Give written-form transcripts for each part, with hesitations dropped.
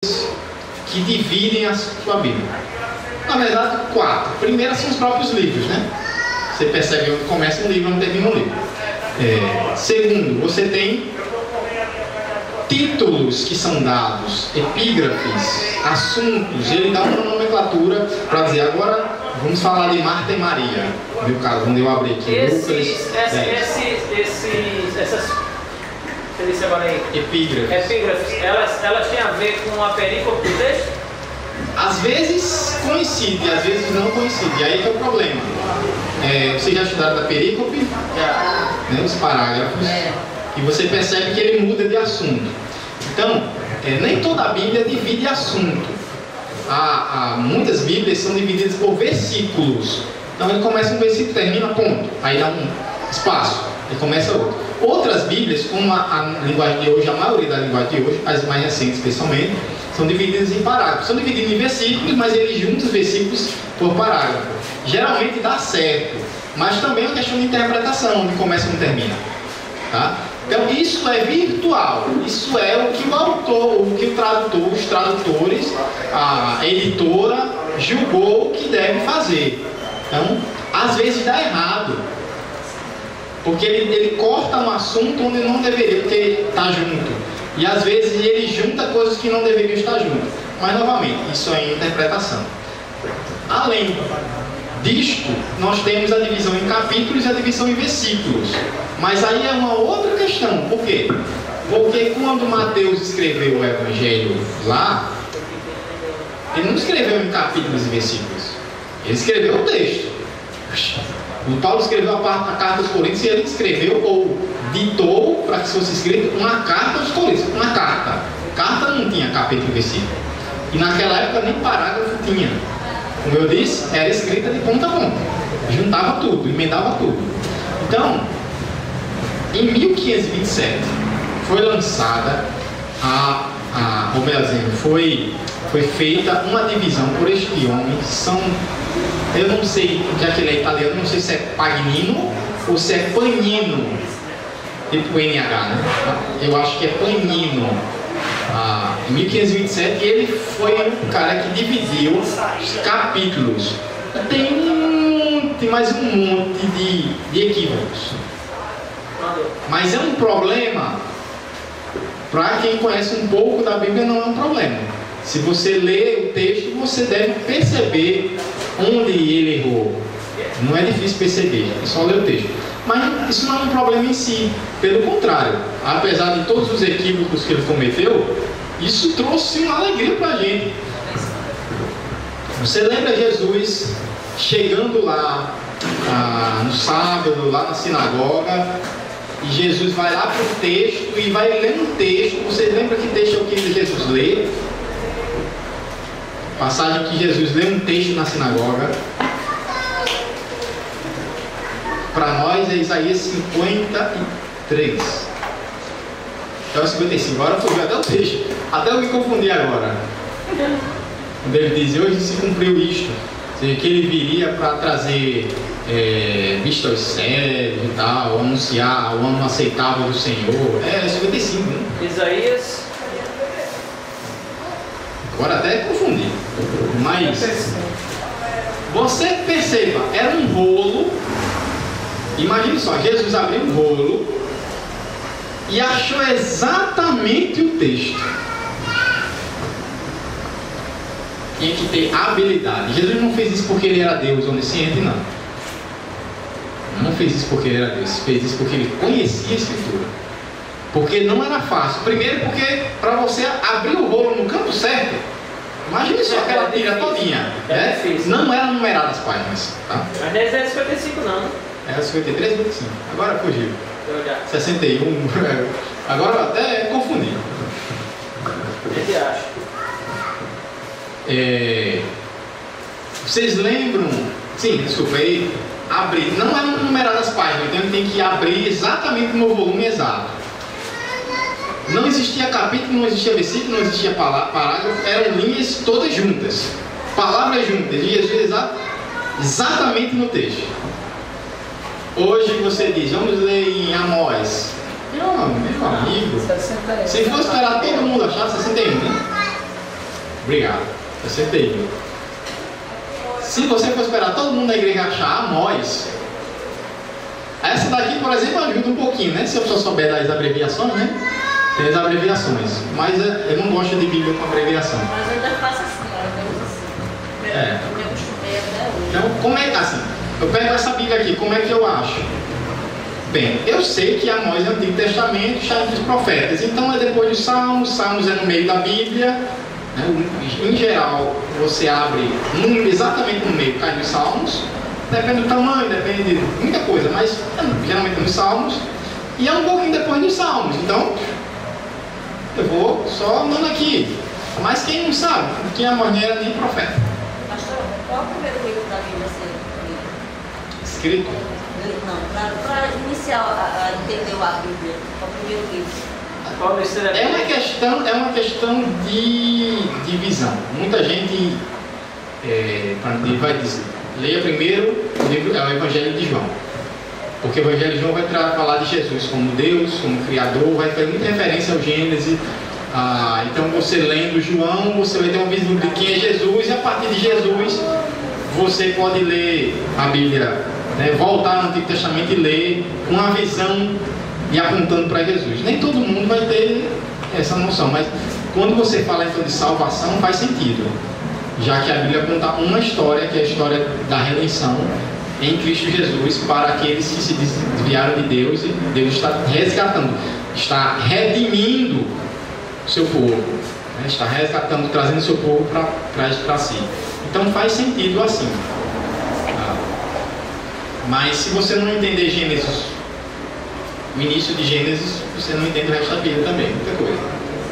que dividem a sua Bíblia. Na verdade, 4. Primeiro são os próprios livros, né? Você percebe onde começa um livro, onde termina um livro. Segundo, você tem títulos que são dados, epígrafes, assuntos. Ele dá uma nomenclatura para dizer, agora vamos falar de Marta e Maria. No meu caso, quando eu abri aqui, essas epígrafes, elas têm a ver com a perícope do texto? Às vezes coincide, às vezes não coincide. E aí que é o problema. Vocês já estudaram da perícope? Né, os parágrafos. E você percebe que ele muda de assunto. Então, nem toda a Bíblia divide assunto. Muitas Bíblias são divididas por versículos. Então ele começa um versículo, termina, ponto. Aí dá um espaço, aí começa outro. Outras Bíblias, como a linguagem de hoje, a maioria da linguagem de hoje, as mais recentes especialmente, são divididas em parágrafos. São divididos em versículos, mas ele junta os versículos por parágrafo. Geralmente dá certo, mas também é uma questão de interpretação, onde começa e onde termina. Tá? Então isso é virtual, isso é o que o autor, o que o tradutor, os tradutores, a editora julgou que deve fazer. Então, às vezes dá errado, porque ele corta um assunto onde não deveria, porque está junto. E às vezes ele junta coisas que não deveriam estar juntas. Mas novamente, isso é interpretação. Além disto, nós temos a divisão em capítulos e a divisão em versículos. Mas aí é uma outra questão. Por quê? Porque quando Mateus escreveu o Evangelho lá, ele não escreveu em capítulos e versículos. Ele escreveu o texto. O Paulo escreveu a carta aos Coríntios e ele escreveu ou ditou para que fosse escrito uma carta aos Coríntios. Uma carta. Carta não tinha capítulo e versículo. E naquela época nem parágrafo tinha. Como eu disse, era escrita de ponta a ponta. Juntava tudo, emendava tudo. Então, em 1527 foi lançada ou melhor dizendo, foi feita uma divisão por este homem. Eu não sei, já que ele é italiano, não sei se é Pagnino ou se é Pagnino, tipo NH, né? Eu acho que é Pagnino. Em 1527 ele foi o cara que dividiu os capítulos. Tem mais um monte de equívocos. Mas é um problema. Para quem conhece um pouco da Bíblia, não é um problema. Se você lê o texto, você deve perceber onde ele errou. Não é difícil perceber, é só ler o texto. Mas isso não é um problema em si. Pelo contrário, apesar de todos os equívocos que ele cometeu, isso trouxe uma alegria para a gente. Você lembra Jesus chegando lá no sábado, lá na sinagoga, e Jesus vai lá para o texto e vai ler um texto. Você lembra que texto é o que Jesus lê? Passagem que Jesus lê um texto na sinagoga. Para nós é Isaías 53. É o 55. Agora eu fui até o texto. Até eu me confundi agora. Quando ele diz, hoje se cumpriu isto. Ou seja, que ele viria para trazer vista aos cegos e tal, anunciar o ano aceitável do Senhor. É 55, né? Isaías. Agora até confundi. Mas você perceba, era um rolo. Imagine só, Jesus abriu um rolo e achou exatamente o texto. Tinha que ter habilidade. Jesus não fez isso porque ele era Deus onisciente, não. Não fez isso porque ele era Deus. Fez isso porque ele conhecia a Escritura. Porque não era fácil. Primeiro porque para você abrir o rolo no canto certo, imagine só aquela tira todinha. Não eram numeradas as páginas. Tá? Mas não é 55 não. Era 53, 55. Agora fugiu. 61. Agora eu até confundi. O que acha? Vocês lembram? Sim, desculpa aí. Abrir. Não eram numeradas as páginas, então ele tem que abrir exatamente no volume exato. Não existia capítulo, não existia versículo, não existia parágrafo, eram linhas todas juntas. Palavras juntas. E Jesus exatamente no texto. Hoje você diz, vamos ler em Amós. Meu amigo, se fosse esperar todo mundo achar, 61, né? Obrigado. Acertei, viu? Se você for esperar todo mundo na igreja achar Amós, essa daqui, por exemplo, ajuda um pouquinho, né? Se a pessoa souber das abreviações, né? Tem as abreviações. Mas eu não gosto de Bíblia com abreviação. Mas eu ainda faço assim, eu uso assim. Eu acostumei até hoje. Então, como é assim? Eu pego essa Bíblia aqui, como é que eu acho? Bem, eu sei que Amós é o Antigo Testamento, está entre os profetas. Então é depois dos Salmos, Salmos é no meio da Bíblia. Né? Em geral, você abre exatamente no meio, cai nos Salmos. Depende do tamanho, depende de muita coisa, mas geralmente nos Salmos. E é um pouquinho depois dos Salmos. Então, eu vou só andando aqui. Mas quem não sabe, que Amós não era nem profeta. Pastor, qual é o primeiro livro da Bíblia a ser Escrito. Não, para iniciar a entender a Bíblia, qual é o primeiro livro? É uma questão de visão. Muita gente vai dizer, leia primeiro o livro, é o Evangelho de João. Porque o Evangelho de João vai falar de Jesus como Deus, como Criador, vai ter muita referência ao Gênesis. Então você lendo João, você vai ter uma visão de quem é Jesus, e a partir de Jesus você pode ler a Bíblia, né, voltar no Antigo Testamento e ler com a visão e apontando para Jesus. Nem todo mundo vai ter essa noção, mas quando você fala então de salvação, faz sentido, já que a Bíblia conta uma história, que é a história da redenção em Cristo Jesus para aqueles que se desviaram de Deus, e Deus está resgatando, está redimindo o seu povo, né? Está resgatando, trazendo o seu povo para si. Então faz sentido assim. Mas se você não entender Gênesis, o início de Gênesis, você não entende o resto da Bíblia também, muita coisa.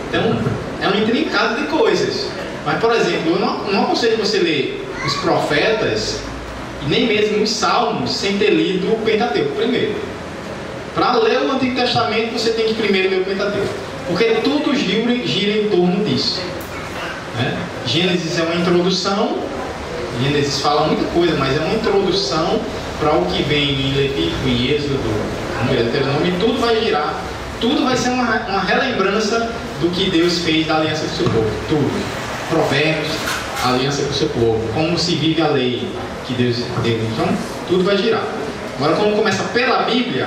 Então é um intrincado de coisas. Mas, por exemplo, eu não aconselho você ler os profetas e nem mesmo os Salmos sem ter lido o Pentateuco primeiro. Para ler o Antigo Testamento, você tem que primeiro ler o Pentateuco, porque tudo gira em torno disso, né? Gênesis é uma introdução. Gênesis fala muita coisa, mas é uma introdução para o que vem em Levítico, em Êxodo, no Deuteronômio. Tudo vai girar, tudo vai ser uma relembrança do que Deus fez da aliança com o seu povo. Tudo. Provérbios, a aliança com o seu povo, como se vive a lei que Deus deu. Então, tudo vai girar. Agora, quando começa pela Bíblia,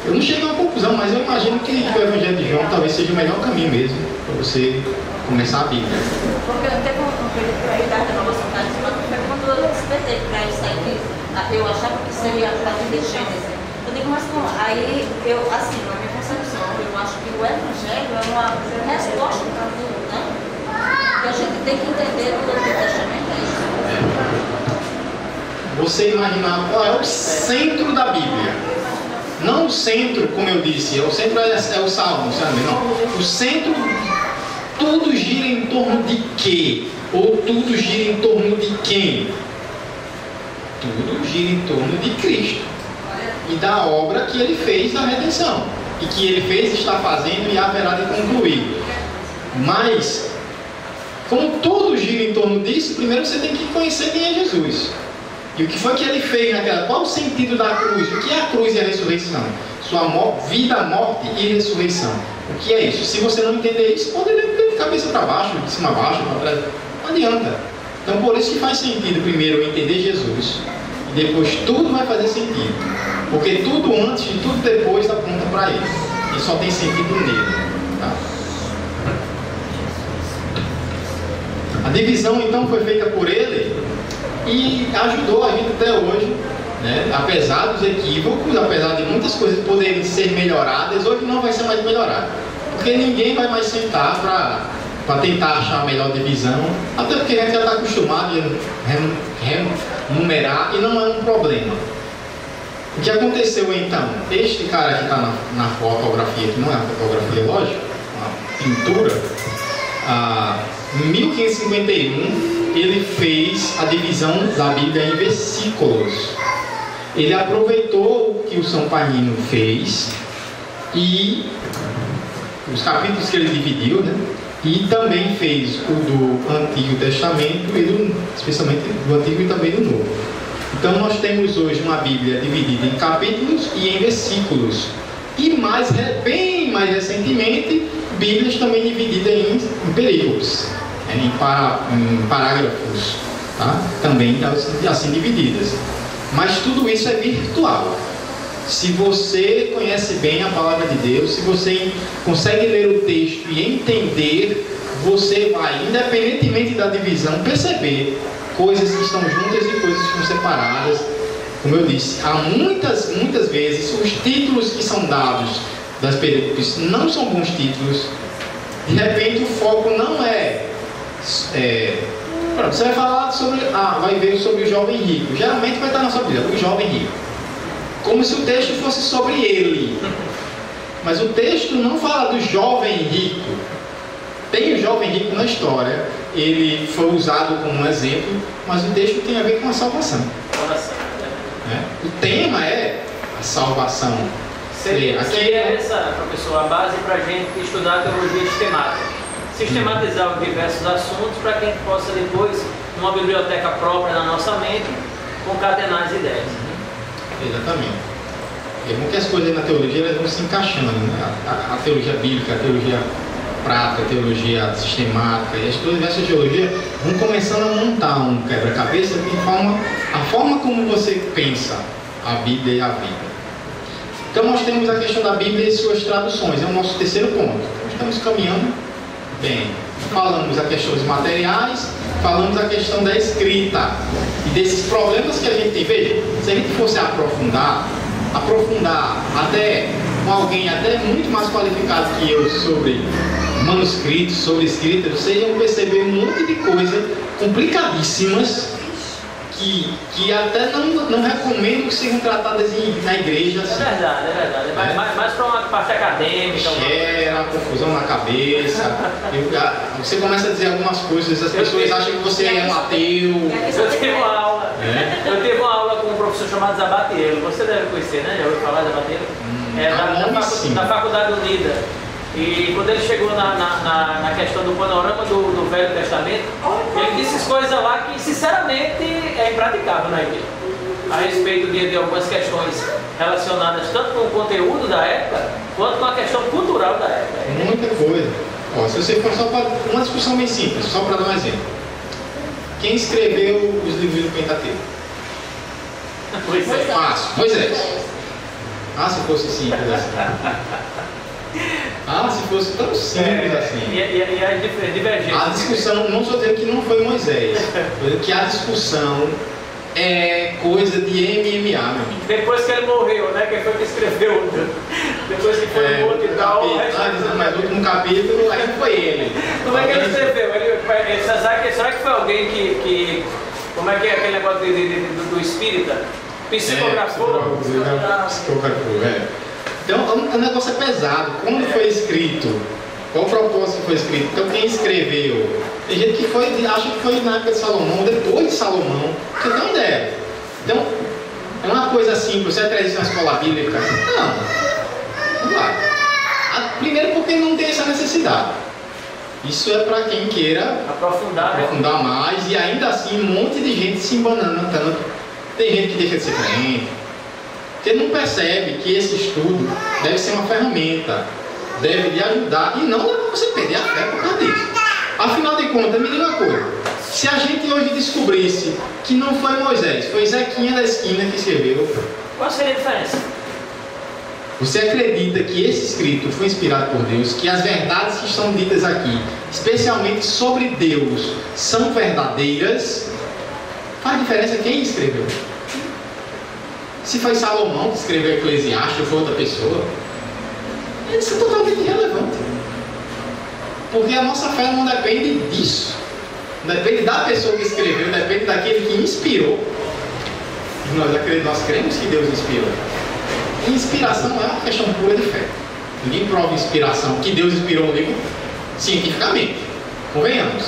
eu não chego a uma conclusão, mas eu imagino que o Evangelho de João talvez seja o melhor caminho mesmo para você começar a Bíblia. Porque eu teve um período que eu estava na nossa casa, mas foi quando eu despertei para isso aí, eu achava que seria a partir de Gênesis. Eu digo, mas não, aí eu, assim, na minha concepção, eu acho que o Evangelho é uma resposta para tudo, né? Que a gente tem que entender do Antigo Testamento, é isso. Você imaginar qual é o centro da Bíblia. Não o centro, como eu disse, o centro é o Salmo, sabe? Não. O centro, tudo gira em torno de quê? Ou tudo gira em torno de quem? Tudo gira em torno de Cristo e da obra que Ele fez da redenção, e que Ele fez, está fazendo e haverá de concluir. Mas, como tudo gira em torno disso, primeiro você tem que conhecer quem é Jesus. E o que foi que Ele fez naquela... Qual o sentido da cruz? O que é a cruz e a ressurreição? Sua vida, morte e ressurreição. O que é isso? Se você não entender isso, pode ler de cabeça para baixo, de cima a baixo, para trás. Não adianta. Então, por isso que faz sentido primeiro eu entender Jesus, e depois tudo vai fazer sentido. Porque tudo antes e tudo depois aponta para Ele. E só tem sentido nele. Tá? A divisão, então, foi feita por Ele e ajudou a gente até hoje, né? Apesar dos equívocos, apesar de muitas coisas poderem ser melhoradas, hoje não vai ser mais melhorado, porque ninguém vai mais sentar para tentar achar a melhor divisão, até porque a gente já está acostumado a renumerar, e não é um problema. O que aconteceu então? Este cara que está na fotografia, que não é uma fotografia, lógico, uma pintura, em 1551 ele fez a divisão da Bíblia em versículos. Ele aproveitou o que o São Paulino fez e os capítulos que ele dividiu, né? E também fez o do Antigo Testamento, especialmente do Antigo e também do Novo. Então nós temos hoje uma Bíblia dividida em capítulos e em versículos. E bem mais recentemente, Bíblias também divididas em perícopes, em parágrafos, tá? Também assim divididas. Mas tudo isso é virtual. Se você conhece bem a palavra de Deus, se você consegue ler o texto e entender, você vai, independentemente da divisão, perceber coisas que estão juntas e coisas que estão separadas. Como eu disse, há muitas vezes os títulos que são dados das perícopes não são bons títulos. De repente o foco não você vai falar sobre, vai ver sobre o jovem rico. Geralmente vai estar na sua Bíblia, o jovem rico, como se o texto fosse sobre ele. Mas o texto não fala do jovem rico. Tem o jovem rico na história, ele foi usado como um exemplo, mas o texto tem a ver com a salvação. O tema é a salvação. Seria essa, professor, a base para a gente estudar a teologia sistemática. Sistematizar os diversos assuntos para que a gente possa depois, numa biblioteca própria na nossa mente, concatenar as ideias. Exatamente. É bom que as coisas na teologia elas vão se encaixando, né? A teologia bíblica, a teologia prática, a teologia sistemática e as coisas dessa teologia vão começando a montar um quebra-cabeça que a forma como você pensa a Bíblia e a vida. Então nós temos a questão da Bíblia e suas traduções, é o nosso terceiro ponto. Nós estamos caminhando bem. Falamos a questão dos materiais, falamos a questão da escrita e desses problemas que a gente tem. Veja, se a gente fosse aprofundar até com alguém até muito mais qualificado que eu sobre manuscritos, sobre escrita, vocês vão perceber um monte de coisas complicadíssimas que até não recomendo que sejam tratadas na igreja. Assim. É verdade. Mais para uma parte acadêmica. Gera confusão na cabeça. Você começa a dizer algumas coisas, as pessoas acham que você é um ateu. Eu tive uma aula com um professor chamado Zabatielo. Você deve conhecer, né? Já ouviu falar de Zabatielo? Da Faculdade Unida. E quando ele chegou na questão do panorama do Velho Testamento, ele disse coisas lá que sinceramente é impraticável na igreja, a respeito de algumas questões relacionadas tanto com o conteúdo da época quanto com a questão cultural da época. Muita coisa. Se você for só para uma discussão bem simples, só para dar um exemplo. Quem escreveu os livros do Pentateuco? Moisés. Se fosse simples assim. Se fosse tão simples assim. E a divergência. A discussão, não estou dizendo que não foi Moisés, estou dizendo que a discussão é coisa de MMA, meu amigo. Depois que ele morreu, né? Quem foi que escreveu? Depois que foi morto e tal. Mas no último capítulo, aí foi ele. Como é que ele escreveu? Será que foi alguém que como é que é aquele negócio do espírita? Psicografou? Psicografou, Então o negócio é pesado. Quando foi escrito? Qual o propósito que foi escrito? Então quem escreveu? Tem gente que acha que foi na época de Salomão, depois de Salomão. Você tem uma ideia. Então, é uma coisa simples. Você aprende isso na escola bíblica? Não vai. Primeiro porque não tem essa necessidade. Isso é para quem queira aprofundar mais. E ainda assim um monte de gente se embanando tanto. Tem gente que deixa de ser crente. Porque não percebe que esse estudo deve ser uma ferramenta, deve lhe ajudar e não dá para você perder a fé por causa disso. Afinal de contas, me diga uma coisa: se a gente hoje descobrisse que não foi Moisés, foi Zequinha da esquina que escreveu, qual seria a diferença? Você acredita que esse escrito foi inspirado por Deus, que as verdades que estão ditas aqui, especialmente sobre Deus, são verdadeiras? Faz diferença quem escreveu? Se foi Salomão que escreveu Eclesiastes ou foi outra pessoa, isso é totalmente irrelevante. Porque a nossa fé não depende disso. Não depende da pessoa que escreveu, depende daquele que inspirou. Nós cremos que Deus inspirou. E inspiração é uma questão pura de fé. Ninguém prova inspiração, que Deus inspirou um livro cientificamente. Convenhamos.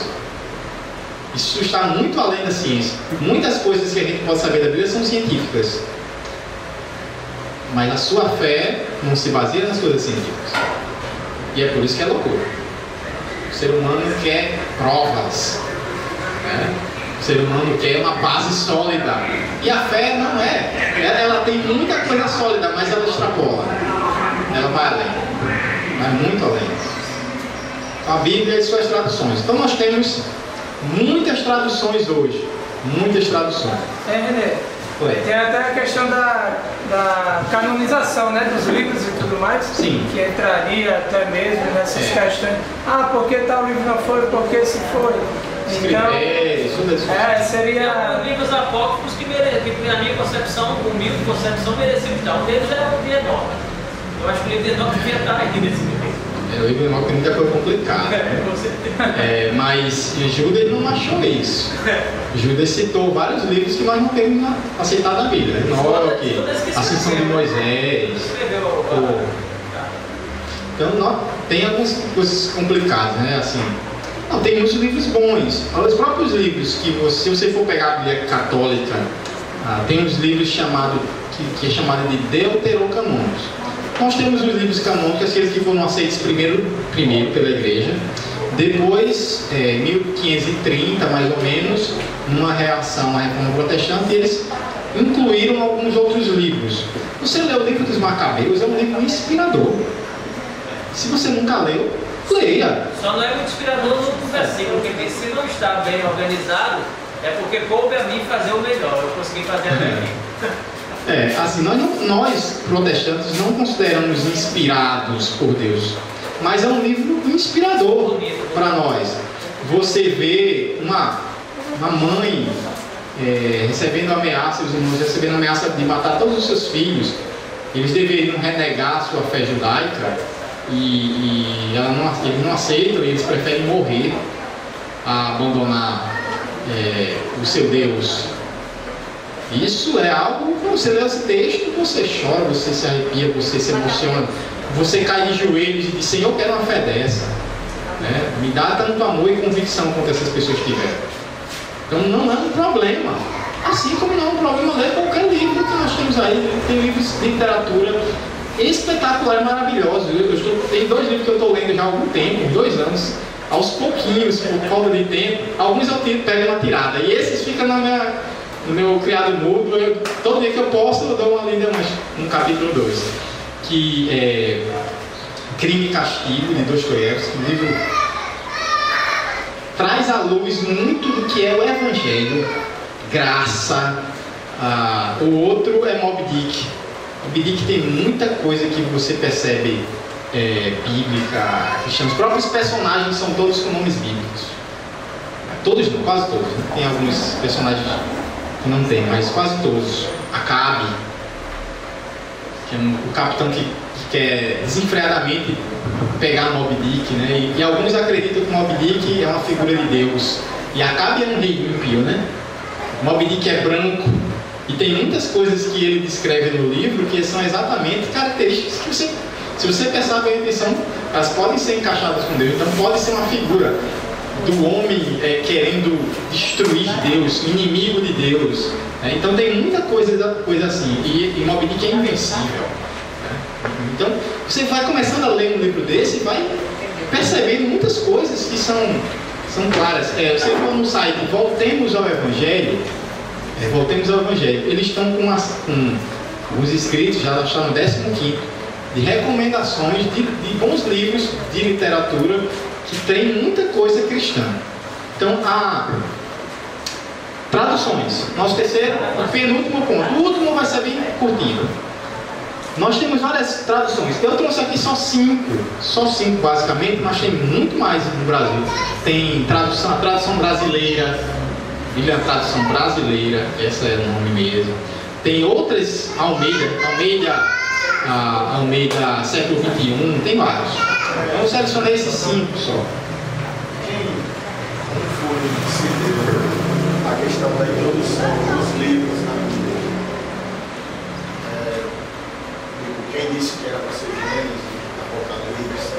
Isso está muito além da ciência. Muitas coisas que a gente pode saber da Bíblia são científicas. Mas a sua fé não se baseia nas coisas científicas. E é por isso que é loucura. O ser humano quer provas, né? O ser humano quer uma base sólida. E a fé não é. Ela tem muita coisa sólida, mas ela extrapola. Ela vai além. Vai muito além. a Bíblia e suas traduções. Então nós temos muitas traduções hoje. Muitas traduções. Renê, tem até a questão da canonização, né, dos livros e tudo mais. Sim. Que entraria até mesmo nessas questões. Por que tal livro não foi? Por que se foi? Então, seria... livros apócrifos que na minha concepção, humilde concepção, mereciam estar. Um deles é o de Enoque. Eu acho que o livro de Enoque devia estar aí nesse livro. O livro de Enoque nunca foi complicado. Mas Judas ele não achou isso. Judas citou vários livros que nós não temos aceitado na Bíblia. Enoque, Ascensão de Moisés. Então tem algumas coisas complicadas, né? Assim, não, tem muitos livros bons. Os próprios livros que se você for pegar a Bíblia católica, tem uns livros que é chamado de deuterocanônicos. Nós temos os livros canônicos, aqueles que foram aceitos primeiro pela igreja. Depois, 1530 mais ou menos, numa reação à reforma protestante, eles incluíram alguns outros livros. Você lê o livro dos Macabeus, é um livro inspirador. Se você nunca leu, leia. Só não é muito inspirador no versículo, porque se não está bem organizado, é porque coube a mim fazer o melhor. Eu consegui fazer até aqui. Assim, nós protestantes não consideramos inspirados por Deus, mas é um livro inspirador para nós. Você vê uma mãe recebendo ameaça, os irmãos recebendo ameaça de matar todos os seus filhos. Eles deveriam renegar sua fé judaica e eles não aceitam, eles preferem morrer a abandonar o seu Deus. Isso é algo que você lê esse texto, você chora, você se arrepia, você se emociona, você cai de joelhos e diz: Senhor, eu quero uma fé dessa, né? Me dá tanto amor e convicção quanto essas pessoas tiveram. Então não é um problema, assim como não é um problema ler qualquer livro que nós temos aí. Tem livros de literatura espetacular, maravilhosos. Tem 2 livros que eu estou lendo já há algum tempo, 2 anos, aos pouquinhos, por falta de tempo. Alguns eu pego uma tirada e esses ficam no meu criado mudo. Todo dia que eu posto, eu dou uma lida no capítulo 2, que é Crime e Castigo, de Dostoiévski. O livro traz à luz muito do que é o Evangelho, graça. O outro é Moby Dick. Moby Dick tem muita coisa que você percebe bíblica, cristã. Os próprios personagens são todos com nomes bíblicos. Todos não, quase todos. Tem alguns personagens que não tem, mas quase todos. Acabe, que é o capitão que quer desenfreadamente pegar Moby Dick, né? E alguns acreditam que Moby Dick é uma figura de Deus. E Acabe é um rei ímpio, né? Moby Dick é branco. E tem muitas coisas que ele descreve no livro que são exatamente características que se você prestar bem atenção, elas podem ser encaixadas com Deus. Então pode ser uma figura do homem querendo destruir Deus, inimigo de Deus. Então tem muita coisa assim. E Moby Dick é invencível. Então você vai começando a ler um livro desse e vai percebendo muitas coisas que são claras. Você for no site Voltemos ao Evangelho. Eles estão com os inscritos, já está no 15º, de recomendações de bons livros de literatura que tem muita coisa cristã. Então, traduções. Nosso terceiro, o penúltimo ponto. O último vai ser bem curtinho. Nós temos várias traduções. Eu trouxe aqui só 5 basicamente, mas tem muito mais no Brasil. Tem a tradução brasileira, Bíblia, tradução brasileira, essa é o nome mesmo. Tem outras, Almeida século XXI, tem vários. Eu selecionei esses 5 só. Quem foi decidiu a questão da introdução dos livros na Bíblia? Quem disse que era para ser Gênesis, Apocalipse?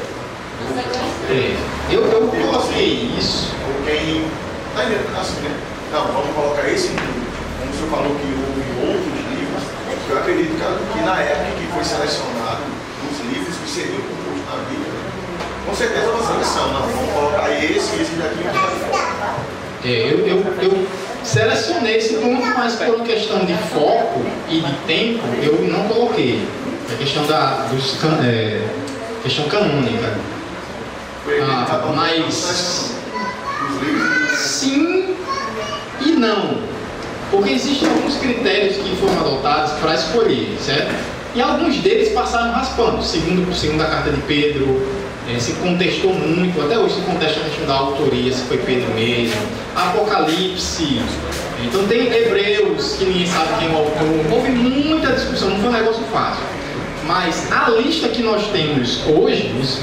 Eu coloquei isso. Quem. Assim, né? Não, vamos colocar esse livro. Como o senhor falou que houve outros livros, eu acredito que na época que foi selecionado os livros que seriam compostos na Bíblia, com certeza uma seleção. Não, vamos colocar esse daqui. Eu selecionei esse ponto, mas por questão de foco e de tempo, eu não coloquei. A questão questão canônica. Mas sim e não, porque existem alguns critérios que foram adotados para escolher, certo? E alguns deles passaram raspando, segundo a carta de Pedro, se contestou muito, até hoje se contesta a questão da autoria, se foi Pedro mesmo, Apocalipse, então tem Hebreus, que ninguém sabe quem é o autor, houve muita discussão, não foi um negócio fácil. Mas a lista que nós temos hoje, os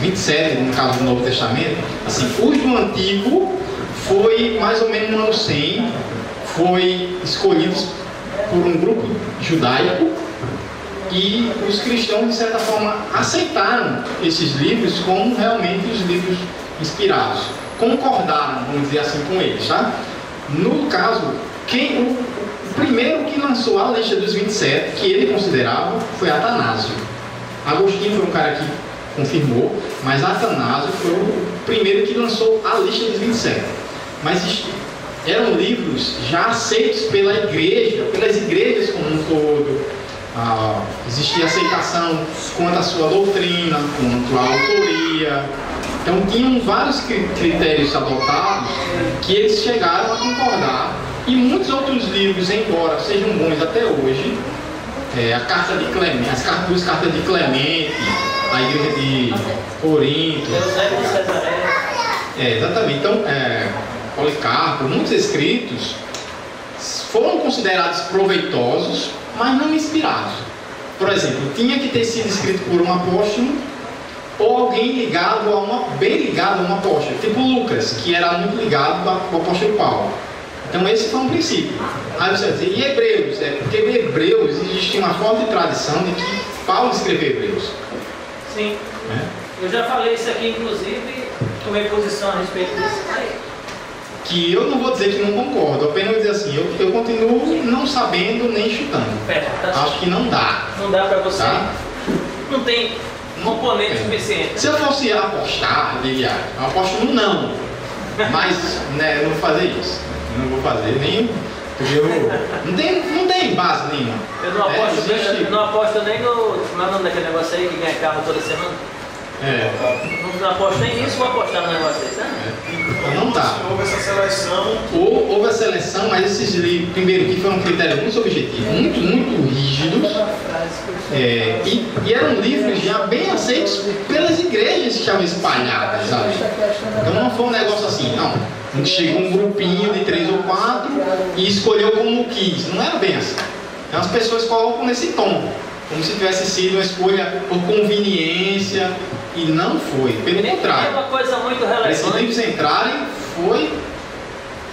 27, no caso do Novo Testamento, assim, os do Antigo foi mais ou menos no ano 100, foi escolhidos por um grupo judaico e os cristãos, de certa forma, aceitaram esses livros como realmente os livros inspirados, concordaram, vamos dizer assim, com eles, tá? No caso, o primeiro que lançou a lista dos 27, que ele considerava, foi Atanásio. Agostinho foi um cara que confirmou, mas Atanásio foi o primeiro que lançou a lista dos 27. Mas eram livros já aceitos pela igreja, pelas igrejas como um todo. Existia aceitação quanto à sua doutrina, quanto à autoria. Então tinham vários critérios adotados que eles chegaram a concordar. E muitos outros livros, embora sejam bons até hoje, a carta de Clemente, as duas cartas de Clemente, a igreja de Corinto. Exatamente. Então, Policarpo, muitos escritos foram considerados proveitosos, mas não inspirados. Por exemplo, tinha que ter sido escrito por um apóstolo ou alguém bem ligado a um apóstolo, tipo Lucas, que era muito ligado ao apóstolo Paulo. Então esse foi um princípio. Aí você vai dizer, e Hebreus? Porque em Hebreus existe uma forte tradição de que Paulo escreveu Hebreus. Sim. Eu já falei isso aqui, inclusive, tomei posição a respeito disso. Que eu não vou dizer que não concordo, apenas vou dizer assim, eu continuo não sabendo nem chutando. Acho que não dá. Não dá pra você. Tá? Não tem componente suficiente. Se eu fosse apostar, eu diria, eu aposto no não. Mas eu não vou fazer isso. Eu não vou fazer nem. Não tem base nenhuma. Eu não aposto nem no. Como é o nome daquele negócio aí que ganha carro toda semana? Não aposto nem nisso, vou apostar no negócio aí, tá? Não tá. Houve essa seleção. Houve a seleção, mas esses livros, primeiro, que foram critérios muito objetivos, muito rígidos, e eram livros já bem aceitos pelas igrejas que estavam espalhadas, sabe? Então não foi um negócio assim, não. A gente chegou um grupinho de 3 ou 4 e escolheu como quis. Não era bem assim. Então as pessoas colocam nesse tom, como se tivesse sido uma escolha por conveniência, e não foi, pelo contrário. É uma coisa muito relevante. Esses livros entrarem,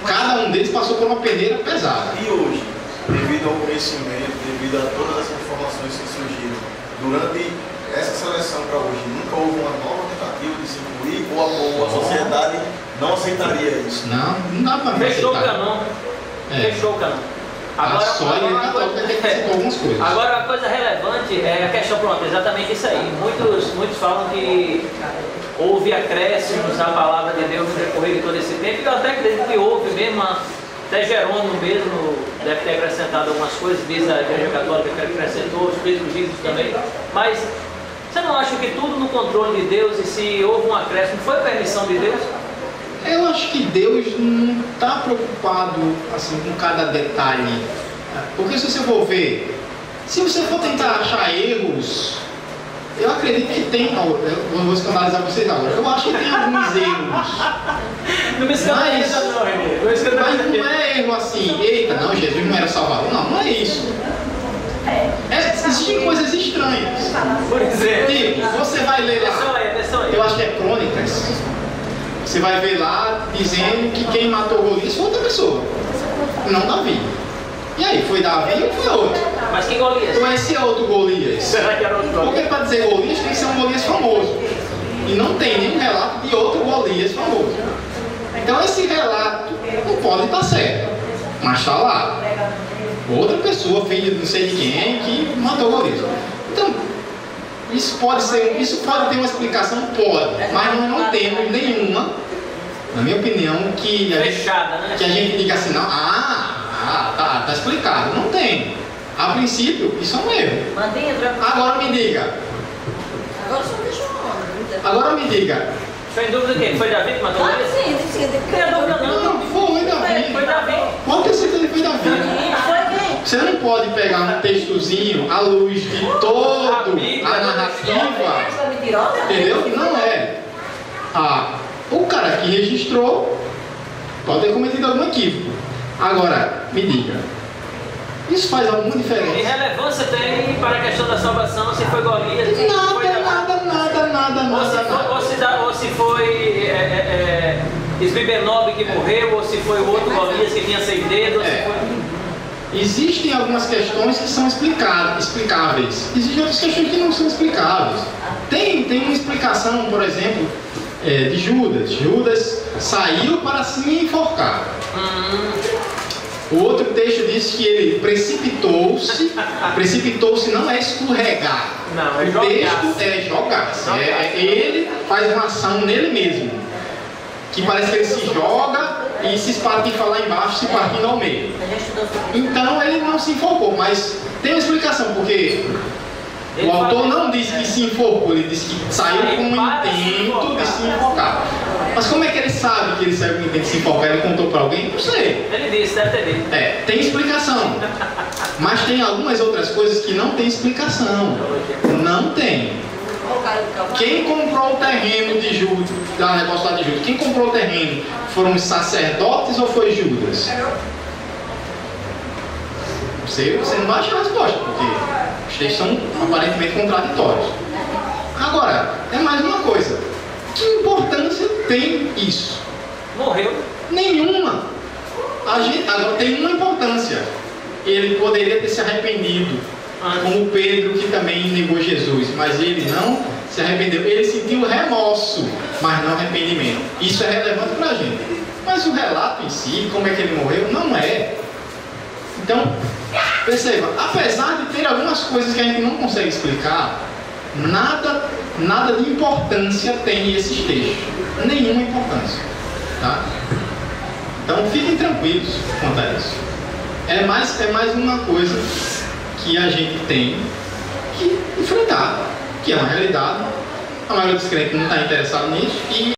cada um deles passou por uma peneira pesada. E hoje, devido ao conhecimento, devido a todas as informações que surgiram, durante essa seleção para hoje, nunca houve uma nova tentativa de se incluir, ou a sociedade não aceitaria isso? Não dá para Fechou o canon. Fechou o canon. Agora, agora a coisa relevante é a questão, pronto, exatamente isso aí. Muitos falam que houve acréscimos à palavra de Deus no decorrer de todo esse tempo, e eu até acredito que houve mesmo, até Jerônimo mesmo deve ter acrescentado algumas coisas, diz a Igreja Católica que acrescentou, os presbíteros também, mas você não acha que tudo no controle de Deus, e se houve um acréscimo, foi permissão de Deus? Eu acho que Deus não está preocupado assim, com cada detalhe. Porque se você for ver, se você for tentar achar erros, eu acredito que tem. Eu vou escandalizar vocês agora. Eu acho que tem alguns erros. Não me escandaliza não, Renê. Mas não é erro assim, eita, não, Jesus não era salvador. Não é isso. Existem coisas estranhas. Por exemplo, tipo, você vai ler lá. Eu acho que é Crônicas. Você vai ver lá dizendo que quem matou Golias foi outra pessoa, não Davi. E aí, foi Davi ou foi outro? Mas que Golias? Ou esse é outro Golias? Será que era outro Golias? Porque para dizer Golias tem que ser um Golias famoso. E não tem nenhum relato de outro Golias famoso. Então esse relato não pode estar certo, mas está lá. Outra pessoa, filha de não sei de quem, que matou Golias. Então, isso pode ter uma explicação? Pode, mas nós não temos nenhuma, na minha opinião, que a gente diga assim, não, tá explicado. Não tem. A princípio, isso é um erro. Agora me diga. Agora só deixa o nome. Agora me diga. Sem dúvida quem? Foi Davi que matou ele? Sim, não tinha dúvida não. Não, foi Davi. Foi Davi. Pode ter certeza que foi Davi. Foi quem? Você não pode pegar um textozinho à luz de toda a narrativa, entendeu? Não é. O cara que registrou pode ter cometido algum equívoco. Agora, me diga, isso faz alguma diferença? Que relevância tem para a questão da salvação se foi Golias? Nada. Ou se foi Esbibenob que morreu, ou se foi o outro Golias que tinha 6 dedos, ou se foi... Existem algumas questões que são explicáveis. Existem outras questões que não são explicáveis. Tem uma explicação, por exemplo, de Judas. Judas saiu para se enforcar. O outro texto diz que ele precipitou-se não é escorregar. Não, é o texto é jogar-se. Ele faz uma ação nele mesmo. Que parece que ele se joga e se espartifa lá embaixo, se partindo ao meio. Então ele não se enforcou, mas tem uma explicação, porque o autor não disse que se enforcou, ele disse que saiu com o intento de se enforcar. Mas como é que ele sabe que ele saiu com o intento de se enforcar? Ele contou para alguém? Não sei. Ele disse, deve ter dito. Tem explicação. Mas tem algumas outras coisas que não tem explicação. Não tem. Quem comprou o terreno de Judas, da negócio lá de Judas, quem comprou o terreno foram os sacerdotes ou foi Judas? Você não vai achar a resposta, porque os textos são aparentemente contraditórios. Agora, é mais uma coisa. Que importância tem isso? Morreu. Nenhuma. Agora tem uma importância. Ele poderia ter se arrependido, como Pedro, que também negou Jesus, mas ele não se arrependeu. Ele sentiu remorso, mas não arrependimento. Isso é relevante para a gente. Mas o relato em si, como é que ele morreu, não é. Então, perceba, apesar de ter algumas coisas que a gente não consegue explicar, nada de importância tem esses textos. Nenhuma importância. Tá? Então fiquem tranquilos quanto a isso. É mais uma coisa que a gente tem que enfrentar, que é uma realidade. A maioria dos crentes não está interessado nisso.